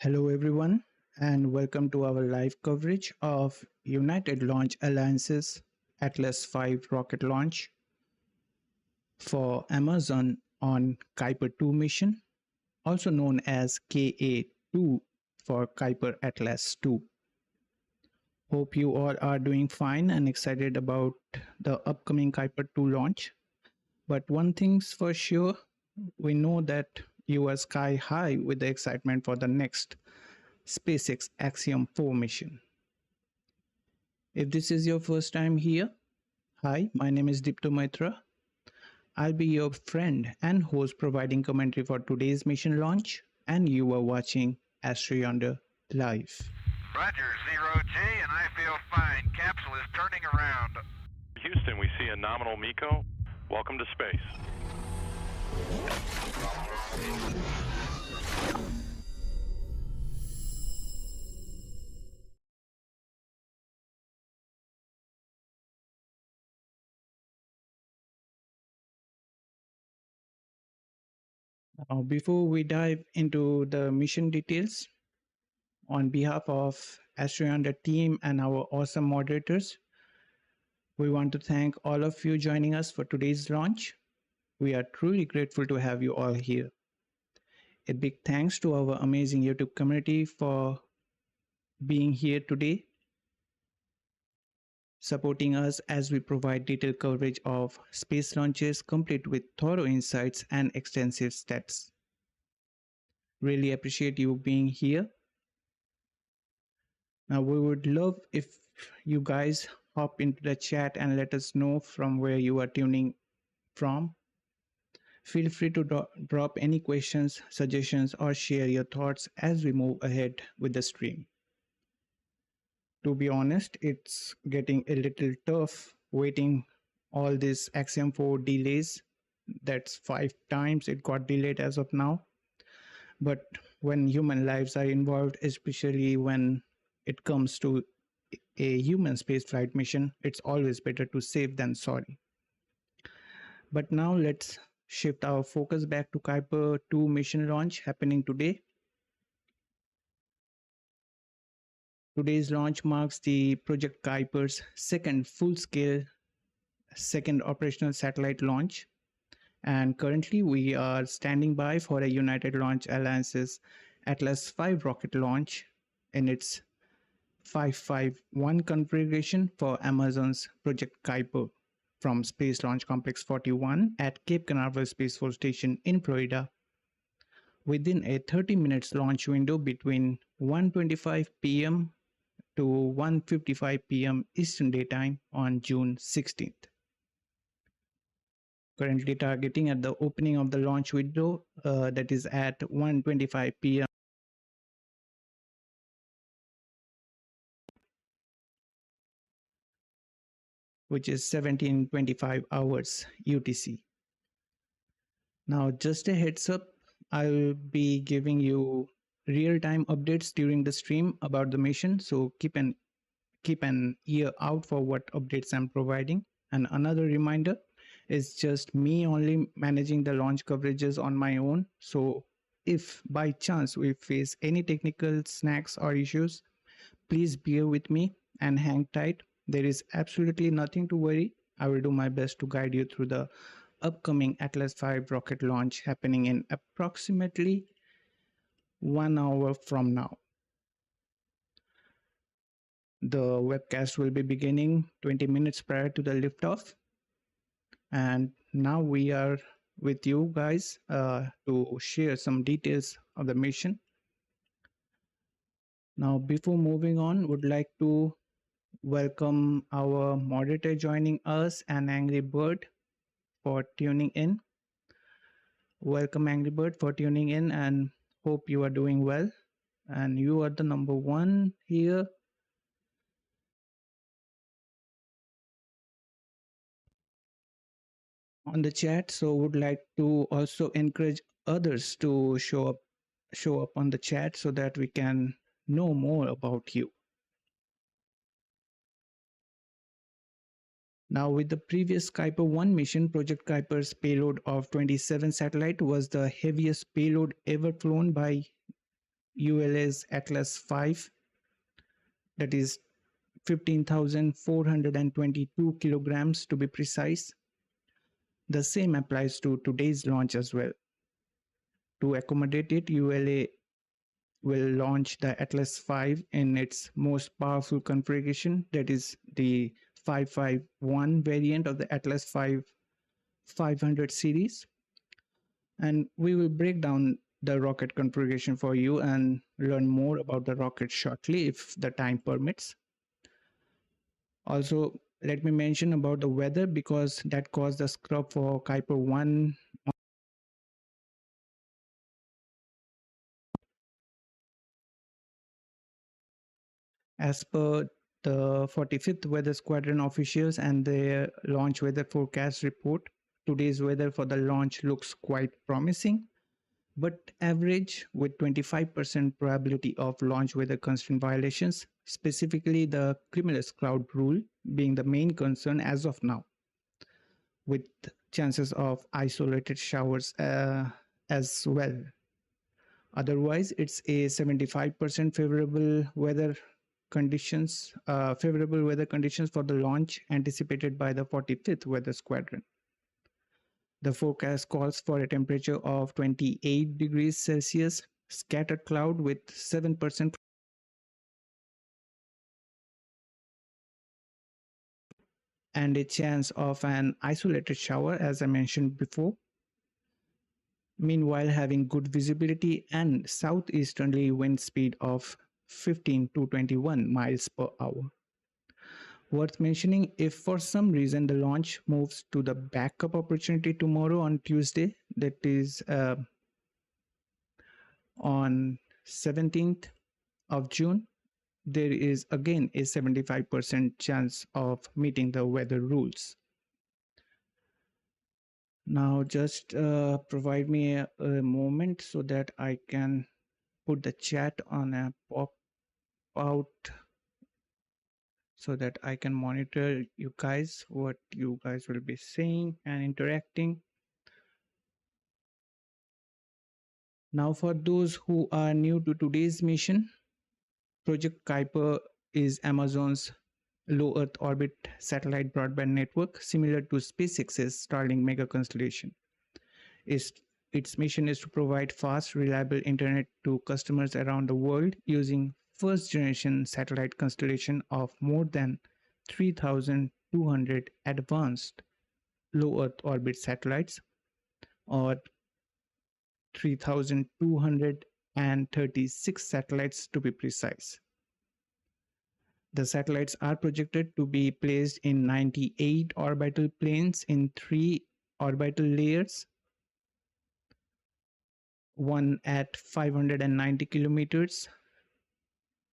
Hello, everyone, and welcome to our live coverage of United Launch Alliance's Atlas V rocket launch for Amazon on Kuiper 2 mission, also known as KA-02 for Kuiper Atlas 2. Hope you all are doing fine and excited about the upcoming Kuiper 2 launch. But one thing's for sure, we know that you are sky high with the excitement for the next SpaceX Axiom 4 mission. If this is your first time here, hi, my name is Dipto Maitra. I'll be your friend and host providing commentary for today's mission launch, and you are watching AstroYonder live. Roger, 0G, and I feel fine. Capsule is turning around. Houston, we see a nominal MECO. Welcome to space. Before we dive into the mission details, on behalf of AstroYonder team and our awesome moderators, we want to thank all of you joining us for today's launch. We are truly grateful to have you all here. A big thanks to our amazing YouTube community for being here today, supporting us as we provide detailed coverage of space launches complete with thorough insights and extensive stats. Really appreciate you being here. Now, we would love if you guys hop into the chat and let us know from where you are tuning from. Feel free to drop any questions, suggestions, or share your thoughts as we move ahead with the stream. To be honest, it's getting a little tough waiting all these Axiom 4 delays. That's 5 times it got delayed as of now. But when human lives are involved, especially when it comes to a human spaceflight mission, it's always better to safe than sorry. But now let's shift our focus back to Kuiper 2 mission launch happening today. Today's launch marks the Project Kuiper's second full-scale, second operational satellite launch. And currently we are standing by for a United Launch Alliance's Atlas V rocket launch in its 551 configuration for Amazon's Project Kuiper from Space Launch Complex 41 at Cape Canaveral Space Force Station in Florida, within a 30 minutes launch window between 1:25 p.m. to 1:55 p.m. Eastern Daytime on June 16th. Currently targeting at the opening of the launch window, that is at 1:25 p.m. which is 1725 hours UTC. Now, just a heads up, I'll be giving you real-time updates during the stream about the mission, so keep an ear out for what updates I'm providing. And another reminder, is just me only managing the launch coverages on my own. So if by chance we face any technical snags or issues, please bear with me and hang tight. There is absolutely nothing to worry. I will do my best to guide you through the upcoming Atlas V rocket launch happening in approximately 1 hour from now. The webcast will be beginning 20 minutes prior to the liftoff. And now we are with you guys to share some details of the mission. Now, before moving on, would like to welcome our moderator joining us, and Angry Bird, for tuning in. Welcome, Angry Bird, for tuning in, and hope you are doing well. And you are the number one here. On the chat, so would like to also encourage others to show up on the chat so that we can know more about you. Now, with the previous Kuiper 1 mission, Project Kuiper's payload of 27 satellite was the heaviest payload ever flown by ULA's Atlas 5, that is 15,422 kilograms to be precise. The same applies to today's launch as well. To accommodate it, ULA will launch the Atlas 5 in its most powerful configuration, that is the 551 variant of the Atlas 5 500 series. And we will break down the rocket configuration for you and learn more about the rocket shortly if the time permits. Also, let me mention about the weather because that caused the scrub for Kuiper 1. As per the 45th Weather Squadron officials and their launch weather forecast report, today's weather for the launch looks quite promising, but average with 25% probability of launch weather constraint violations, specifically the cumulus cloud rule being the main concern as of now, with chances of isolated showers as well. Otherwise, it's a 75% favorable weather conditions for the launch anticipated by the 45th Weather Squadron. The forecast calls for a temperature of 28 degrees Celsius, scattered cloud with 7% and a chance of an isolated shower, as I mentioned before. Meanwhile, having good visibility and southeasterly wind speed of 15 to 21 miles per hour. Worth mentioning, if for some reason the launch moves to the backup opportunity tomorrow on Tuesday, that is on 17th of June, there is again a 75% chance of meeting the weather rules. Now just provide me a moment so that I can put the chat on a pop out so that I can monitor you guys, what you guys will be saying and interacting. Now for those who are new to today's mission, Project Kuiper is Amazon's low Earth orbit satellite broadband network similar to SpaceX's Starlink mega constellation. Its mission is to provide fast, reliable internet to customers around the world using first generation satellite constellation of more than 3,200 advanced low Earth orbit satellites, or 3,236 satellites to be precise. The satellites are projected to be placed in 98 orbital planes in 3 orbital layers, one at 590 kilometers,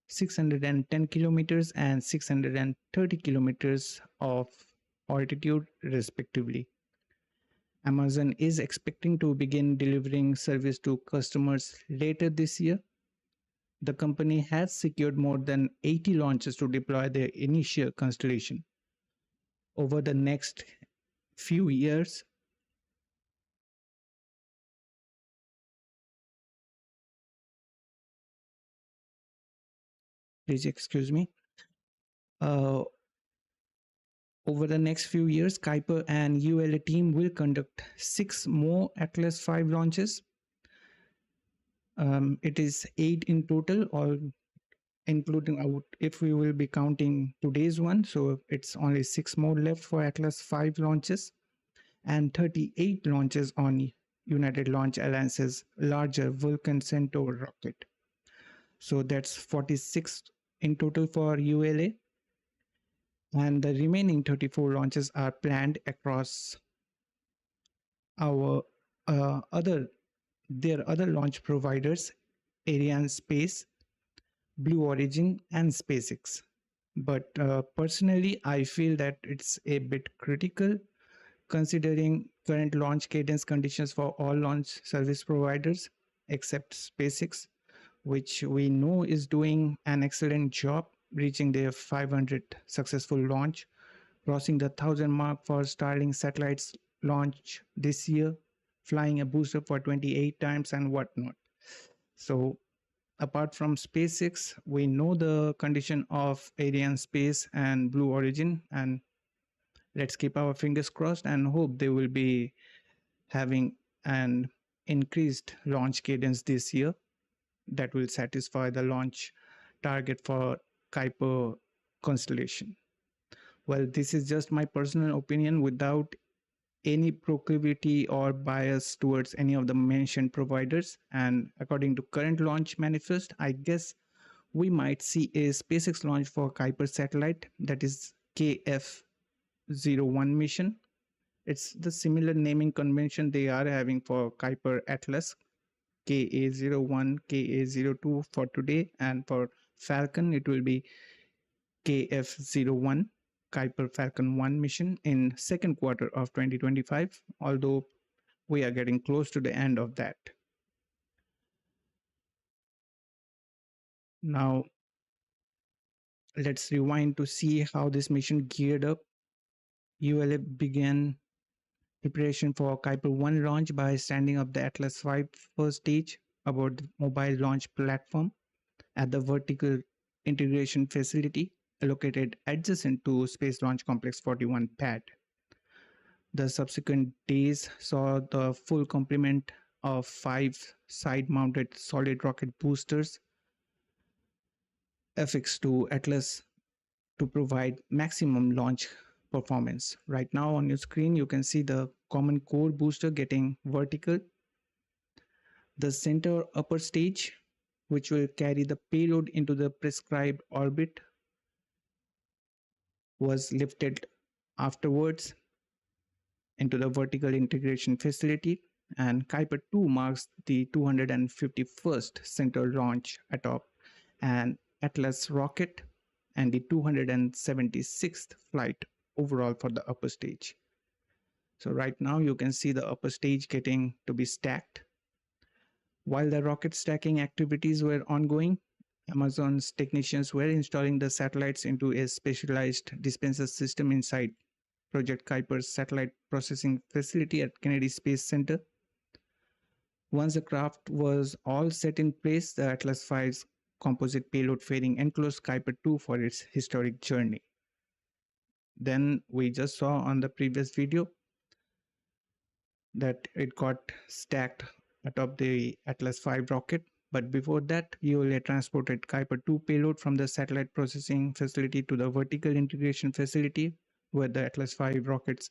610 kilometers, and 630 kilometers of altitude, respectively. Amazon is expecting to begin delivering service to customers later this year. The company has secured more than 80 launches to deploy their initial constellation. Over the next few years, please excuse me. Over the next few years, Kuiper and ULA team will conduct 6 more Atlas 5 launches. It is 8 in total, all including out if we will be counting today's one. So it's only 6 more left for Atlas 5 launches and 38 launches on United Launch Alliance's larger Vulcan Centaur rocket. So that's 46 in total for ULA. And the remaining 34 launches are planned across our other launch providers, Arianespace, Blue Origin, and SpaceX. But personally, I feel that it's a bit critical considering current launch cadence conditions for all launch service providers except SpaceX, which we know is doing an excellent job reaching their 500 successful launch, crossing the 1,000 mark for Starlink satellites launch this year, flying a booster for 28 times and whatnot. So apart from SpaceX, we know the condition of Ariane Space and Blue Origin, and let's keep our fingers crossed and hope they will be having an increased launch cadence this year that will satisfy the launch target for Kuiper constellation. Well, this is just my personal opinion without any proclivity or bias towards any of the mentioned providers. And according to current launch manifest, I guess we might see a SpaceX launch for Kuiper satellite, that is KF-01 mission. It's the similar naming convention they are having for Kuiper Atlas, KA-01, KA-02 for today, and for Falcon it will be KF-01, Kuiper Falcon 1 mission in second quarter of 2025, although we are getting close to the end of that. Now, let's rewind to see how this mission geared up. ULA began preparation for Kuiper 1 launch by standing up the Atlas V first stage aboard the mobile launch platform at the vertical integration facility located adjacent to Space Launch Complex 41 pad. The subsequent days saw the full complement of 5 side-mounted solid rocket boosters affixed to Atlas to provide maximum launch performance. Right now on your screen, you can see the common core booster getting vertical. The center upper stage, which will carry the payload into the prescribed orbit, was lifted afterwards into the vertical integration facility, and Kuiper 2 marks the 251st center launch atop an Atlas rocket and the 276th flight overall for the upper stage. So right now you can see the upper stage getting to be stacked. While the rocket stacking activities were ongoing, Amazon's technicians were installing the satellites into a specialized dispenser system inside Project Kuiper's satellite processing facility at Kennedy Space Center. Once the craft was all set in place, the Atlas V's composite payload fairing enclosed Kuiper 2 for its historic journey. Then we just saw on the previous video that it got stacked atop the Atlas V rocket. But before that, ULA transported Kuiper 2 payload from the satellite processing facility to the vertical integration facility where the Atlas V rockets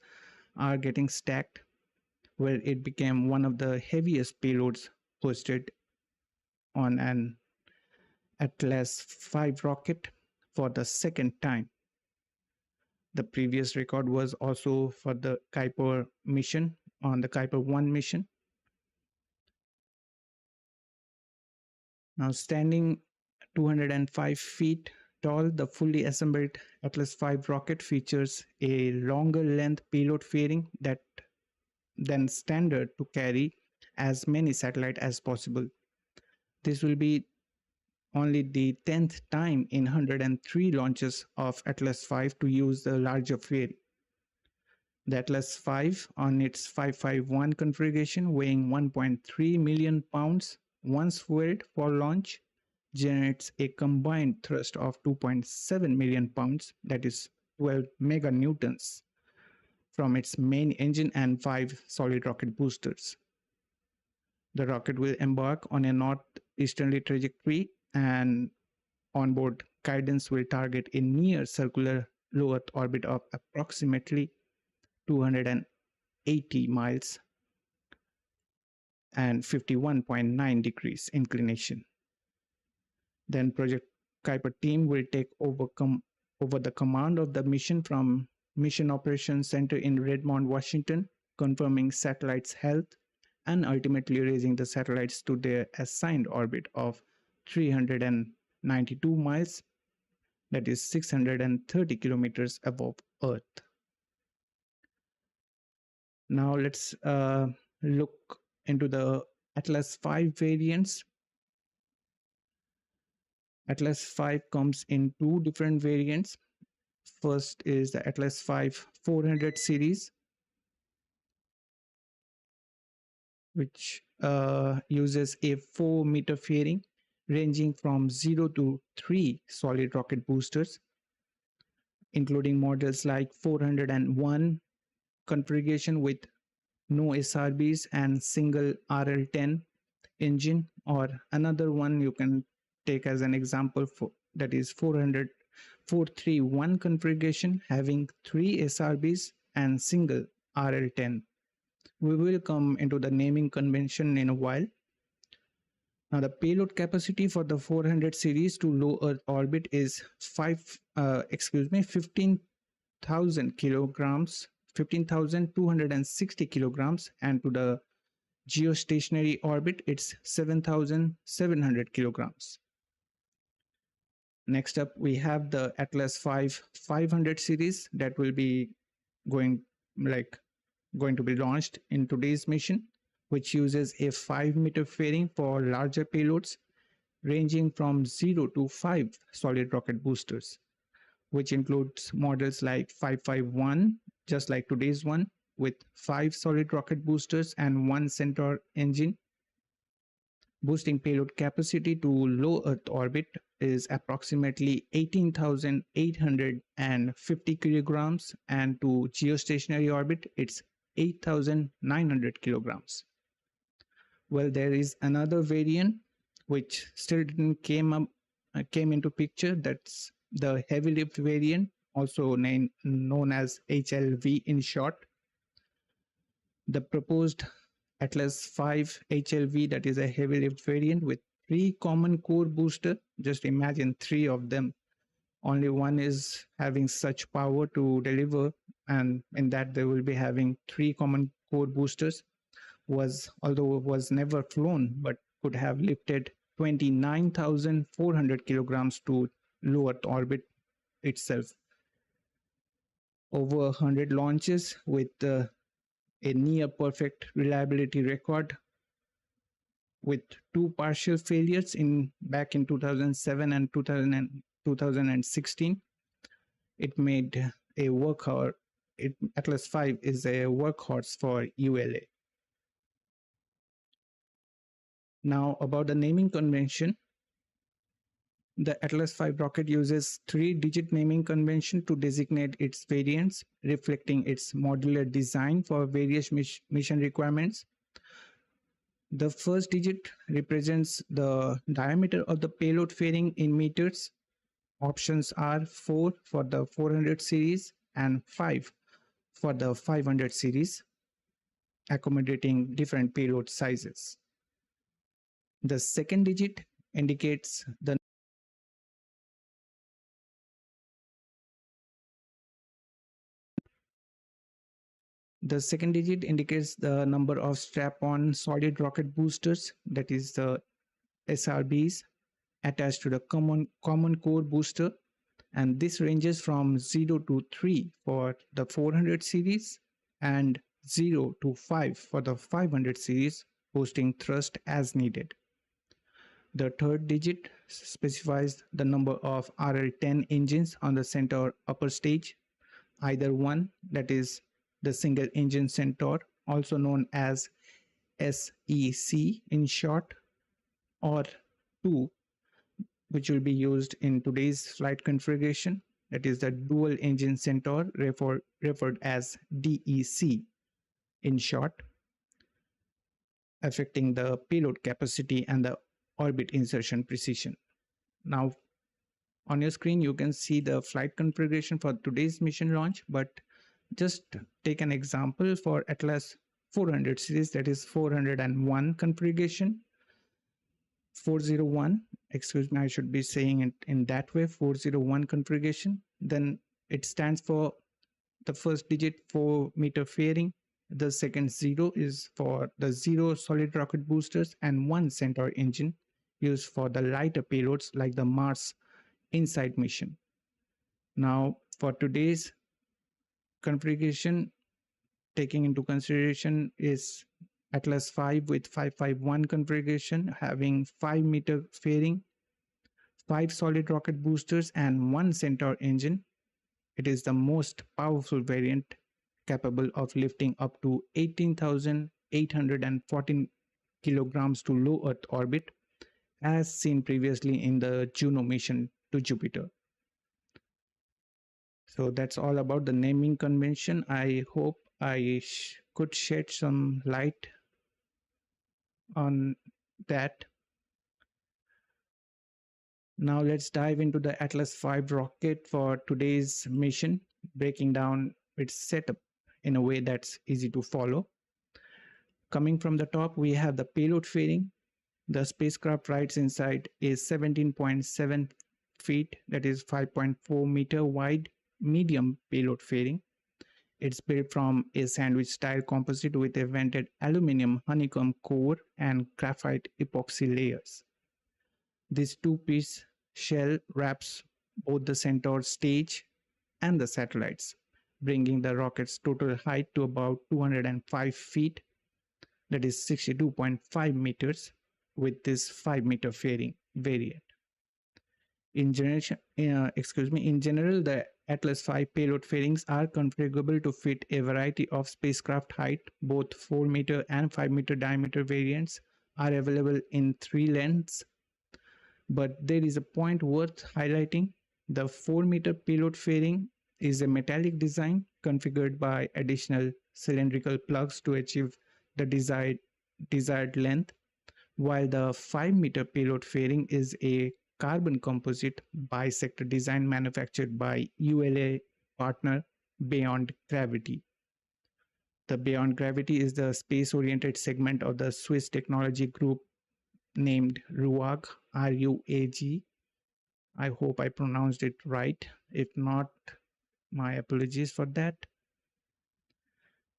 are getting stacked, where it became one of the heaviest payloads hosted on an Atlas V rocket for the second time. The previous record was also for the Kuiper mission on the Kuiper 1 mission. Now standing 205 feet tall, the fully assembled Atlas V rocket features a longer length payload fairing than standard to carry as many satellites as possible. This will be only the 10th time in 103 launches of Atlas V to use the larger fairing. The Atlas V on its 551 configuration, weighing 1.3 million pounds, once fueled for launch, generates a combined thrust of 2.7 million pounds, that is 12 meganewtons, from its main engine and 5 solid rocket boosters. The rocket will embark on a northeasterly trajectory, and onboard guidance will target a near circular low Earth orbit of approximately 280 miles and 51.9 degrees inclination. Then Project Kuiper team will take over the command of the mission from Mission Operations Center in Redmond, Washington, confirming satellites' health and ultimately raising the satellites to their assigned orbit of 392 miles, that is 630 kilometers above Earth. Now let's look into the Atlas V variants. Atlas V comes in two different variants. First is the Atlas V 400 series, which uses a 4-meter fairing ranging from 0 to 3 solid rocket boosters, including models like 401 configuration with no SRBs and single RL10 engine, or another one you can take as an example for that is 431 configuration having 3 SRBs and single RL10. We will come into the naming convention in a while. Now the payload capacity for the 400 series to low Earth orbit is 15,000 kilograms, 15,260 kilograms, and to the geostationary orbit it's 7,700 kilograms. Next up, we have the Atlas V 500 series that will be going to be launched in today's mission, which uses a 5-meter fairing for larger payloads ranging from 0 to 5 solid rocket boosters, which includes models like 551, just like today's one, with 5 solid rocket boosters and 1 Centaur engine. Boosting payload capacity to low Earth orbit is approximately 18,850 kilograms, and to geostationary orbit it's 8,900 kilograms. Well, there is another variant which still didn't came into picture. That's the heavy lift variant, also known as HLV in short. The proposed Atlas V HLV, that is a heavy lift variant with 3 common core booster. Just imagine 3 of them. Only one is having such power to deliver, and in that they will be having 3 common core boosters. Although was never flown, but could have lifted 29,400 kilograms to low Earth orbit itself. Over 100 launches with a near perfect reliability record, with 2 partial failures back in 2007 and 2016. It made a workhorse. Atlas V is a workhorse for ULA. Now about the naming convention. The Atlas V rocket uses 3-digit naming convention to designate its variants, reflecting its modular design for various mission requirements. The first digit represents the diameter of the payload fairing in meters. Options are 4 for the 400 series and 5 for the 500 series, accommodating different payload sizes. The second digit indicates the number of strap-on solid rocket boosters, that is the SRBs, attached to the common core booster, and this ranges from 0 to 3 for the 400 series and 0 to 5 for the 500 series, boosting thrust as needed. The third digit specifies the number of RL10 engines on the Centaur upper stage, either one, that is the single engine Centaur, also known as SEC in short, or 2, which will be used in today's flight configuration, that is the dual engine Centaur, referred as DEC in short, affecting the payload capacity and the orbit insertion precision. Now on your screen you can see the flight configuration for today's mission launch, but just take an example for Atlas 400 series, that is 401 configuration. 401, excuse me, I should be saying it in that way, 401 configuration. Then it stands for the first digit 4-meter fairing. The second 0 is for the 0 solid rocket boosters and 1 Centaur engine used for the lighter payloads like the Mars InSight mission. Now for today's configuration, taking into consideration is Atlas V with 551 configuration, having 5-meter fairing, 5 solid rocket boosters and 1 Centaur engine. It is the most powerful variant, capable of lifting up to 18,814 kilograms to low Earth orbit, as seen previously in the Juno mission to Jupiter. So that's all about the naming convention. I hope I could shed some light on that. Now let's dive into the Atlas V rocket for today's mission, breaking down its setup in a way that's easy to follow. Coming from the top, we have the payload fairing. The spacecraft rides inside a 17.7 feet, that is 5.4 meter wide, medium payload fairing. It's built from a sandwich style composite with a vented aluminum honeycomb core and graphite epoxy layers. This two-piece shell wraps both the Centaur stage and the satellites, bringing the rocket's total height to about 205 feet, that is 62.5 meters, with this 5-meter fairing variant. In general, the Atlas V payload fairings are configurable to fit a variety of spacecraft height. Both 4-meter and 5-meter diameter variants are available in 3 lengths. But there is a point worth highlighting. The 4-meter payload fairing is a metallic design configured by additional cylindrical plugs to achieve the desired length, while the 5-meter payload fairing is a carbon composite bisector design manufactured by ULA partner Beyond Gravity. The Beyond Gravity is the space-oriented segment of the Swiss technology group named RUAG, R-U-A-G. I hope I pronounced it right. If not, my apologies for that.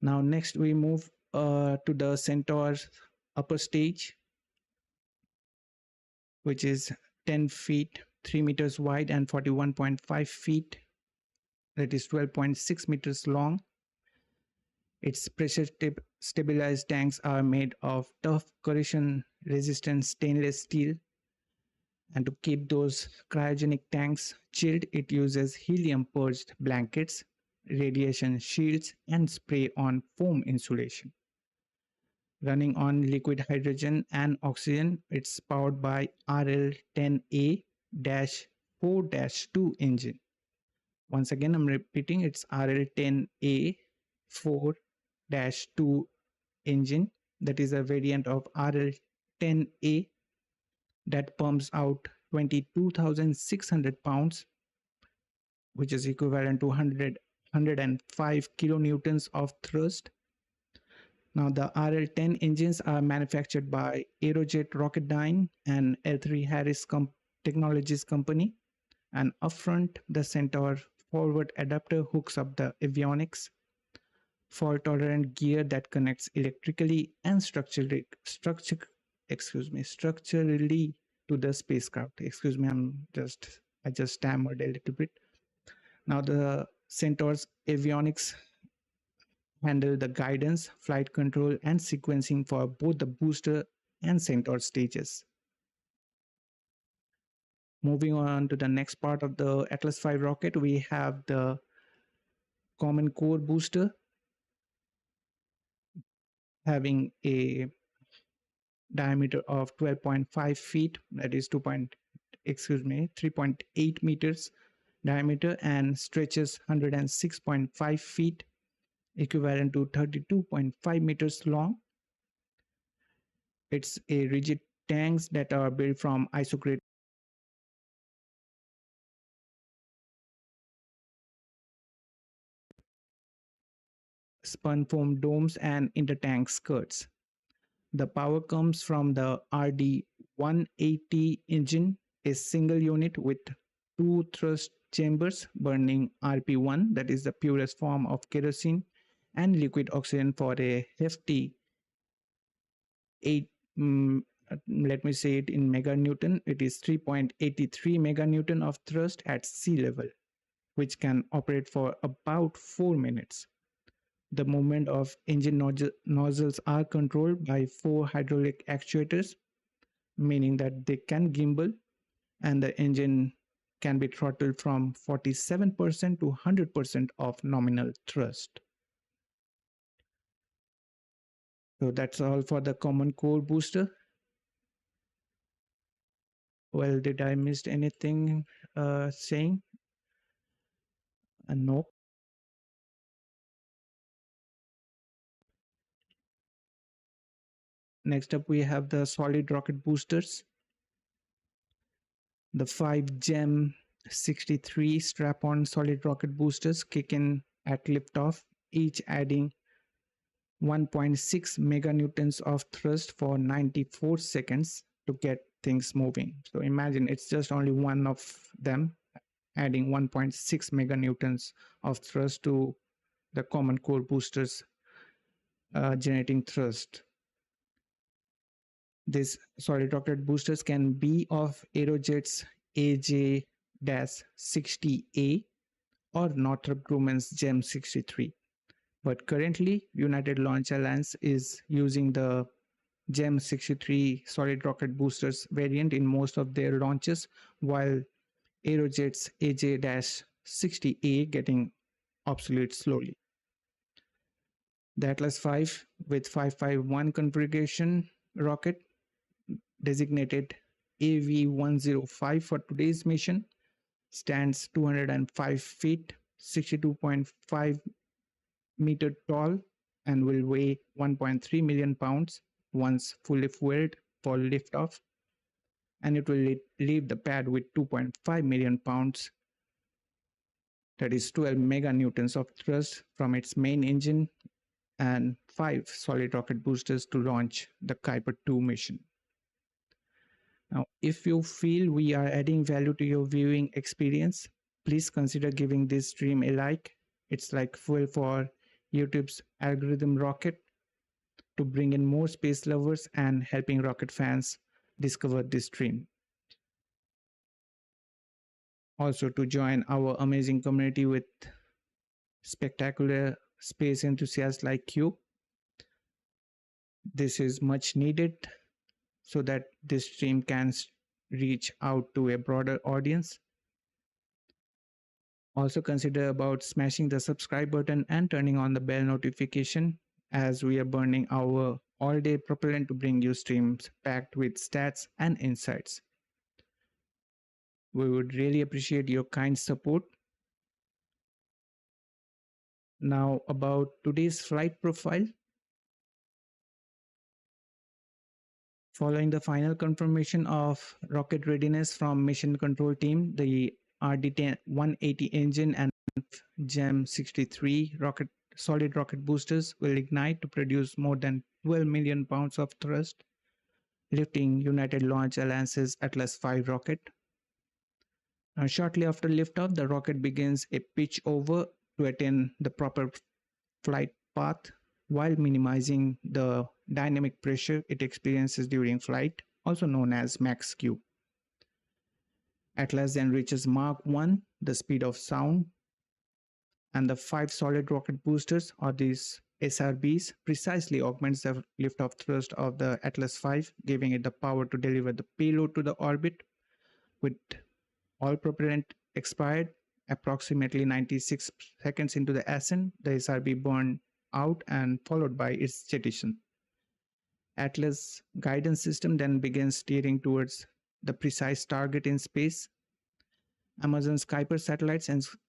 Now next we move to the Centaur's upper stage, which is 10 feet, 3 meters wide and 41.5 feet, that is 12.6 meters long. Its pressure stabilized tanks are made of tough corrosion resistant stainless steel, and to keep those cryogenic tanks chilled, it uses helium purged blankets, radiation shields, and spray on foam insulation. Running on liquid hydrogen and oxygen, it's powered by RL-10A-4-2 engine. Once again, I'm repeating, it's RL-10A-4-2 engine. That is a variant of RL-10A that pumps out 22,600 pounds, which is equivalent to 105 kilonewtons of thrust. Now, the RL-10 engines are manufactured by Aerojet Rocketdyne and L3Harris Technologies Company. And upfront, the Centaur forward adapter hooks up the avionics, fault-tolerant gear that connects electrically and structurally to the spacecraft. Excuse me, I just stammered a little bit. Now, the Centaur's avionics handle the guidance, flight control, and sequencing for both the booster and Centaur stages. Moving on to the next part of the Atlas V rocket, we have the common core booster having a diameter of 12.5 feet, that is 3.8 meters diameter, and stretches 106.5 feet, equivalent to 32.5 meters long. It's a rigid tanks that are built from isocrate spun foam domes and intertank skirts. The power comes from the RD-180 engine, a single unit with 2 thrust chambers burning RP1, that is the purest form of kerosene, and liquid oxygen for a hefty 8, let me say it in meganewton, it is 3.83 meganewton of thrust at sea level, which can operate for about 4 minutes. The movement of engine nozzles are controlled by 4 hydraulic actuators, meaning that they can gimbal, and the engine can be throttled from 47% to 100% of nominal thrust. So that's all for the common core booster. Well, did I miss anything saying? No. Next up, we have the solid rocket boosters. The 5 GEM 63 strap-on solid rocket boosters kick in at liftoff, each adding 1.6 meganewtons of thrust for 94 seconds to get things moving. So imagine it's just only one of them adding 1.6 meganewtons of thrust to the common core boosters generating thrust. These solid rocket boosters can be of Aerojet's AJ-60A or Northrop Grumman's GEM 63. But currently, United Launch Alliance is using the GEM 63 solid rocket boosters variant in most of their launches, while Aerojet's AJ-60A getting obsolete slowly. The Atlas V with 551 configuration rocket designated AV-105 for today's mission stands 205 feet, 62.5 meter tall, and will weigh 1.3 million pounds once fully fueled for liftoff, and it will leave the pad with 2.5 million pounds, that is 12 meganewtons of thrust from its main engine, and 5 solid rocket boosters to launch the Kuiper 2 mission. Now, if you feel we are adding value to your viewing experience, please consider giving this stream a like. It's like fuel for YouTube's algorithm rocket to bring in more space lovers and helping rocket fans discover this stream. Also, to join our amazing community with spectacular space enthusiasts like you. This is much needed so that this stream can reach out to a broader audience. Also consider about smashing the subscribe button and turning on the bell notification, as we are burning our all-day propellant to bring you streams packed with stats and insights. We would really appreciate your kind support. Now about today's flight profile. Following the final confirmation of rocket readiness from mission control team, the RD-180 engine and GEM 63 solid rocket boosters will ignite to produce more than 12 million pounds of thrust, lifting United Launch Alliance's Atlas V rocket. Now, shortly after liftoff, the rocket begins a pitch over to attain the proper flight path while minimizing the dynamic pressure it experiences during flight, also known as max Q. Atlas then reaches Mach 1, the speed of sound, and the 5 solid rocket boosters, or these SRBs, precisely augments the liftoff thrust of the Atlas V, giving it the power to deliver the payload to the orbit. With all propellant expired, approximately 96 seconds into the ascent, the SRB burned out and followed by its jettison. Atlas guidance system then begins steering towards the precise target in space. Amazon's Kuiper satellites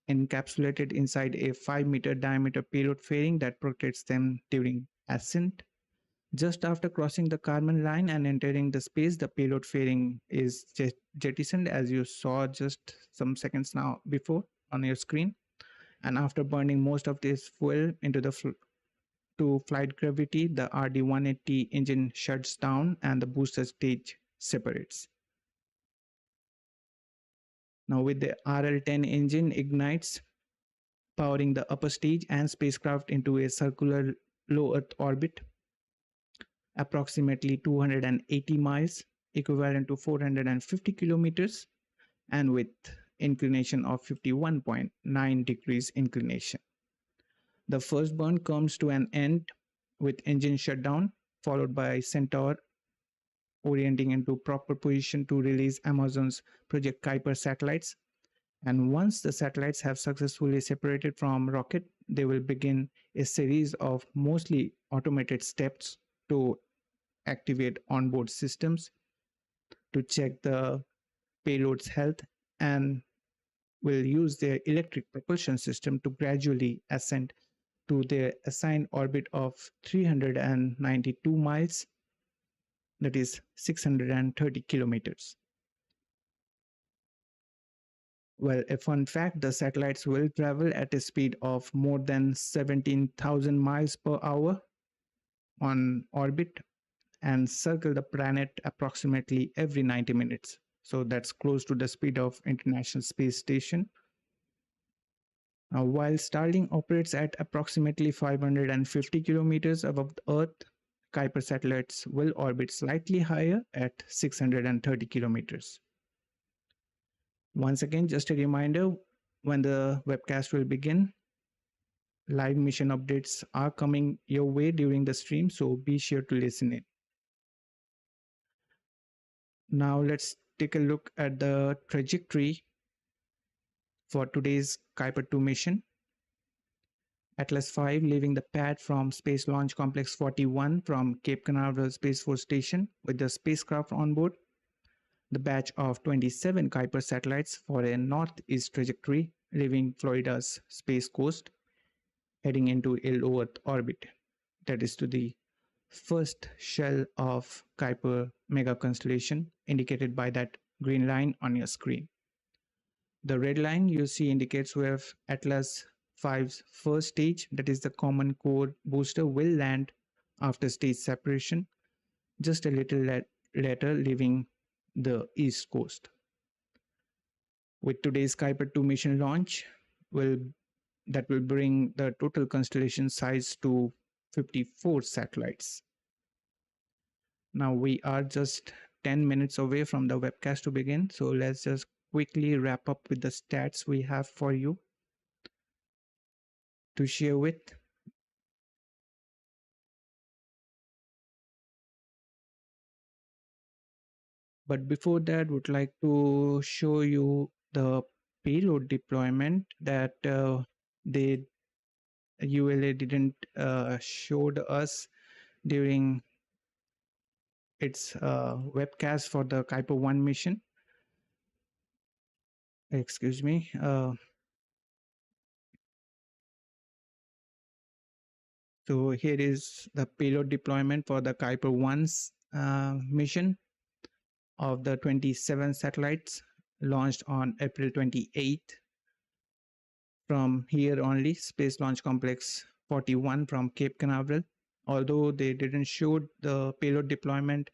encapsulated inside a 5-meter diameter payload fairing that protects them during ascent. Just after crossing the Kármán line and entering the space, the payload fairing is jettisoned, as you saw just some seconds now before on your screen. And after burning most of this fuel into the to flight gravity, the RD-180 engine shuts down and the booster stage separates. Now with the RL-10 engine ignites, powering the upper stage and spacecraft into a circular low Earth orbit, approximately 280 miles, equivalent to 450 kilometers, and with inclination of 51.9 degrees inclination. The first burn comes to an end with engine shutdown, followed by Centaur orienting into proper position to release Amazon's Project Kuiper satellites. And once the satellites have successfully separated from rocket, they will begin a series of mostly automated steps to activate onboard systems, to check the payload's health and will use their electric propulsion system to gradually ascend to their assigned orbit of 392 miles, that is 630 kilometers. Well, a fun fact, the satellites will travel at a speed of more than 17,000 miles per hour on orbit and circle the planet approximately every 90 minutes. So that's close to the speed of International Space Station. While Starlink operates at approximately 550 kilometers above the Earth, Kuiper satellites will orbit slightly higher at 630 kilometers. Once again, just a reminder, when the webcast will begin, live mission updates are coming your way during the stream, so be sure to listen in. Now let's take a look at the trajectory for today's Kuiper 2 mission. Atlas V leaving the pad from Space Launch Complex 41 from Cape Canaveral Space Force Station with the spacecraft on board. The batch of 27 Kuiper satellites for a northeast trajectory leaving Florida's Space Coast, heading into a low Earth orbit, that is to the first shell of Kuiper mega constellation indicated by that green line on your screen. The red line you see indicates where Atlas V's first stage, that is the common core booster, will land after stage separation, just a little later leaving the east coast. With today's Kuiper 2 mission launch, that will bring the total constellation size to 54 satellites. Now we are just 10 minutes away from the webcast to begin, so let's just quickly wrap up with the stats we have for you to share with. But before that, would like to show you the payload deployment that ULA didn't showed us during its webcast for the Kuiper 1 mission. Excuse me. So here is the payload deployment for the Kuiper 1's mission of the 27 satellites launched on April 28th from here only, Space Launch Complex 41 from Cape Canaveral. Although they didn't show the payload deployment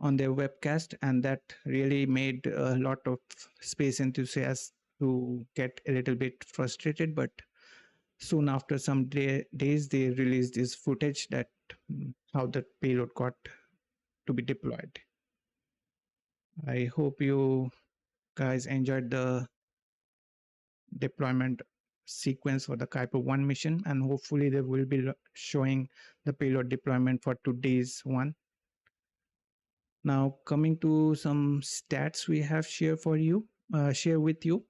on their webcast, and that really made a lot of space enthusiasts to get a little bit frustrated, but soon after some days they released this footage that how the payload got to be deployed. I hope you guys enjoyed the deployment sequence for the Kuiper 1 mission, and hopefully they will be showing the payload deployment for today's one. Now coming to some stats we have share with you.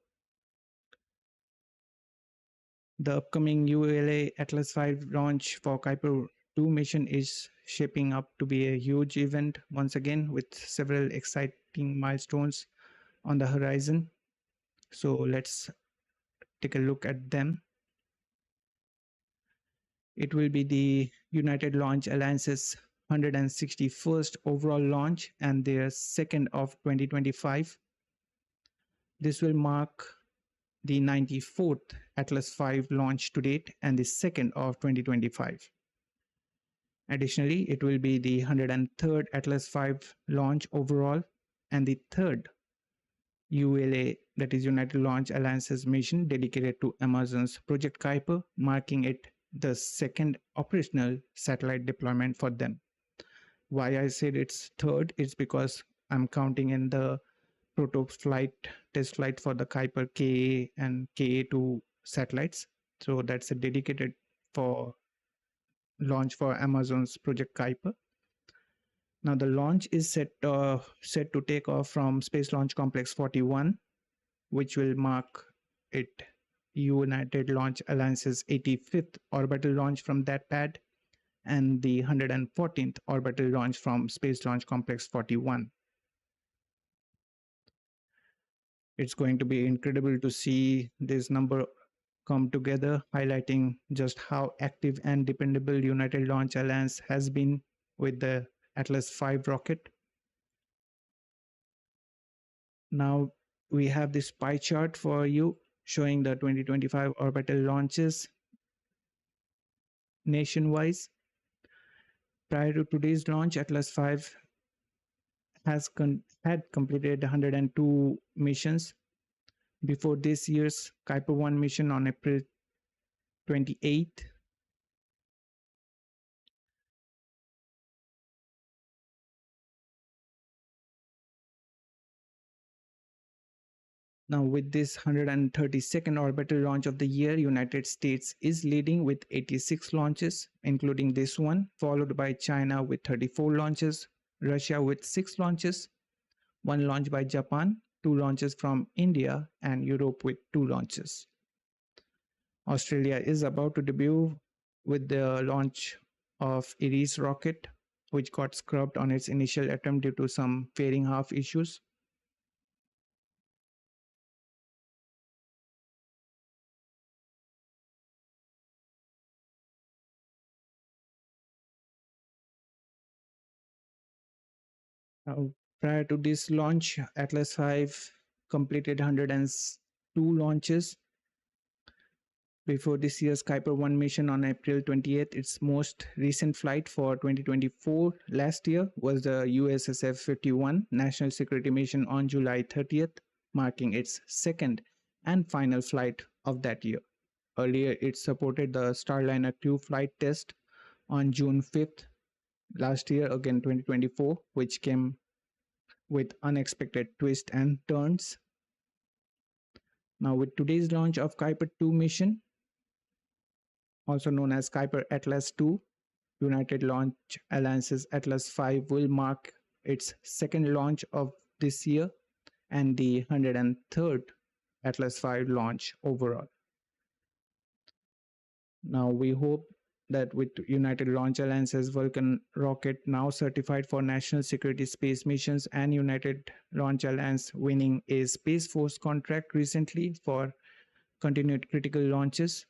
The upcoming ULA Atlas V launch for Kuiper 2 mission is shaping up to be a huge event once again, with several exciting milestones on the horizon. So let's take a look at them. It will be the United Launch Alliance's 161st overall launch and their second of 2025. This will mark the 94th Atlas V launch to date and the second of 2025. Additionally, it will be the 103rd Atlas V launch overall and the third ULA, that is United Launch Alliance's mission dedicated to Amazon's Project Kuiper, marking it the second operational satellite deployment for them. Why I said it's third is because I'm counting in the test flight for the Kuiper KA and KA-02 satellites. So that's a dedicated for launch for Amazon's Project Kuiper. Now the launch is set to take off from Space Launch Complex 41, which will mark it United Launch Alliance's 85th orbital launch from that pad and the 114th orbital launch from Space Launch Complex 41. It's going to be incredible to see this number come together, highlighting just how active and dependable United Launch Alliance has been with the Atlas V rocket. Now we have this pie chart for you showing the 2025 orbital launches nationwide. Prior to today's launch, Atlas V had completed 102 missions. Before this year's Kuiper 1 mission on April 28th, now with this 132nd orbital launch of the year, United States is leading with 86 launches, including this one, followed by China with 34 launches, Russia with 6 launches, 1 launch by Japan, 2 launches from India, and Europe with 2 launches. Australia is about to debut with the launch of Ares rocket, which got scrubbed on its initial attempt due to some fairing half issues. Prior to this launch, Atlas V completed 102 launches. Before this year's Kuiper 1 mission on April 28th, its most recent flight for 2024 last year was the USSF 51 National Security Mission on July 30th, marking its second and final flight of that year. Earlier, it supported the Starliner crew flight test on June 5th last year, again 2024, which came with unexpected twists and turns. Now, with today's launch of Kuiper 2 mission, also known as Kuiper Atlas 2, United Launch Alliance's Atlas V will mark its second launch of this year and the 103rd Atlas V launch overall. Now, we hope that with United Launch Alliance's Vulcan rocket now certified for national security space missions and United Launch Alliance winning a Space Force contract recently for continued critical launches,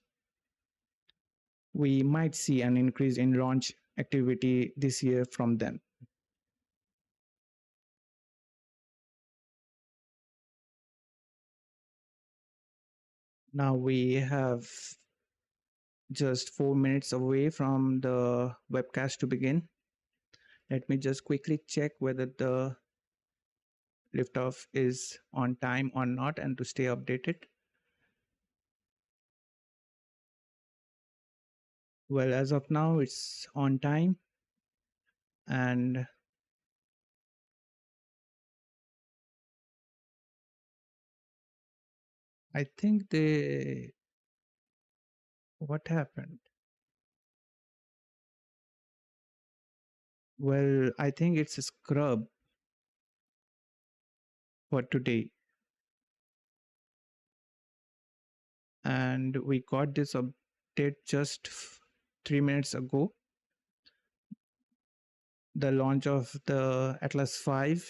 we might see an increase in launch activity this year from them. Now we have just 4 minutes away from the webcast to begin. Let me just quickly check whether the liftoff is on time or not and to stay updated. Well, as of now, it's on time, and I think what happened? Well, I think it's a scrub for today. And we got this update just 3 minutes ago. The launch of the Atlas V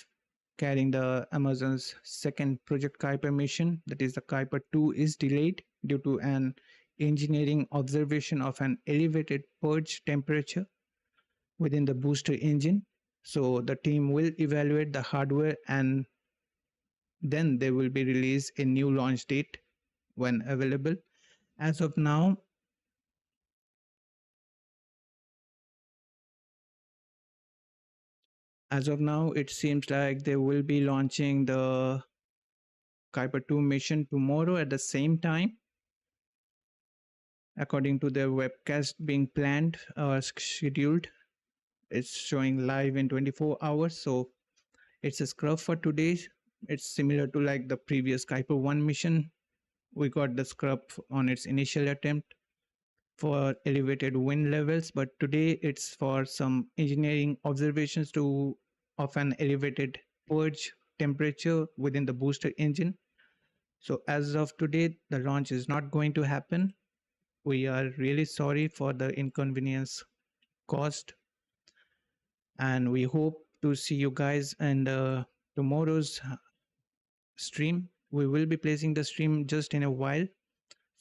carrying the Amazon's second Project Kuiper mission, that is the Kuiper 2, is delayed due to an engineering observation of an elevated purge temperature within the booster engine. So the team will evaluate the hardware and then they will be released a new launch date when available. As of now, it seems like they will be launching the Kuiper 2 mission tomorrow at the same time, according to their webcast being planned or scheduled. It's showing live in 24 hours, so it's a scrub for today. It's similar to like the previous Kuiper 1 mission. We got the scrub on its initial attempt for elevated wind levels, but today it's for some engineering observations of an elevated purge temperature within the booster engine. So as of today, the launch is not going to happen. We are really sorry for the inconvenience caused, and we hope to see you guys in tomorrow's stream we will be placing the stream just in a while.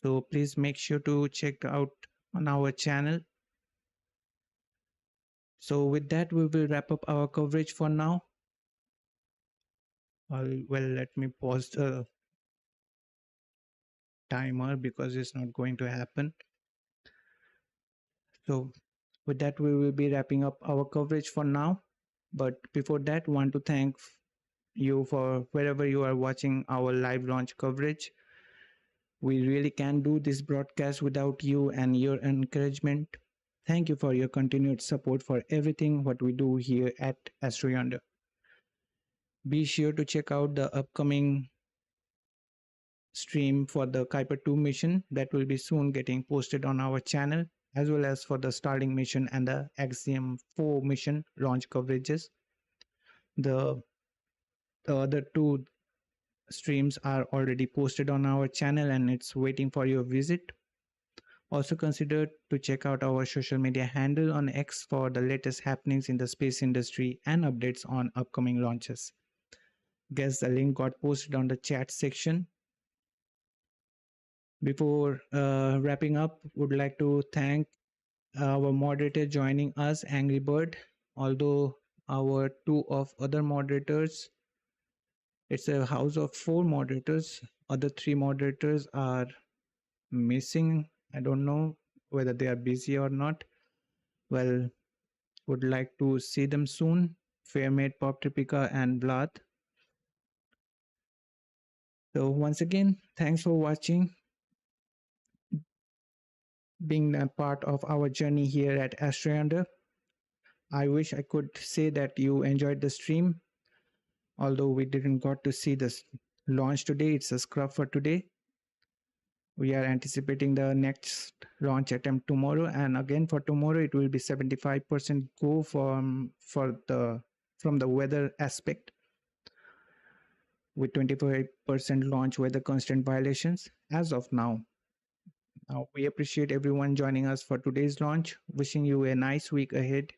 So please make sure to check out on our channel. So with that, we will wrap up our coverage for now. Well, let me pause the timer because it's not going to happen. So with that, we will be wrapping up our coverage for now. But before that, want to thank you for wherever you are watching our live launch coverage. We really can't do this broadcast without you and your encouragement. Thank you for your continued support for everything what we do here at AstroYonder. Be sure to check out the upcoming stream for the Kuiper 2 mission that will be soon getting posted on our channel, as well as for the Starlink mission and the Axiom 4 mission launch coverages. The other two streams are already posted on our channel and it's waiting for your visit. Also consider to check out our social media handle on X for the latest happenings in the space industry and updates on upcoming launches. Guess the link got posted on the chat section. Before wrapping up, would like to thank our moderator joining us, Angry Bird. Although our two of other moderators, it's a house of 4 moderators. Other 3 moderators are missing. I don't know whether they are busy or not. Well, would like to see them soon. Fairmate, Pop Tripika, and Vlad. So once again, thanks for watching, being a part of our journey here at AstroYonder. I wish I could say that you enjoyed the stream, although we didn't got to see this launch today. It's a scrub for today. We are anticipating the next launch attempt tomorrow, and again for tomorrow it will be 75% go from the weather aspect, with 25% launch weather constant violations as of now. Now we appreciate everyone joining us for today's launch. Wishing you a nice week ahead.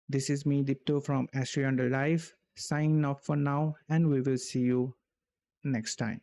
This is me, Dipto from AstroYonder Live, signing off for now, and we will see you next time.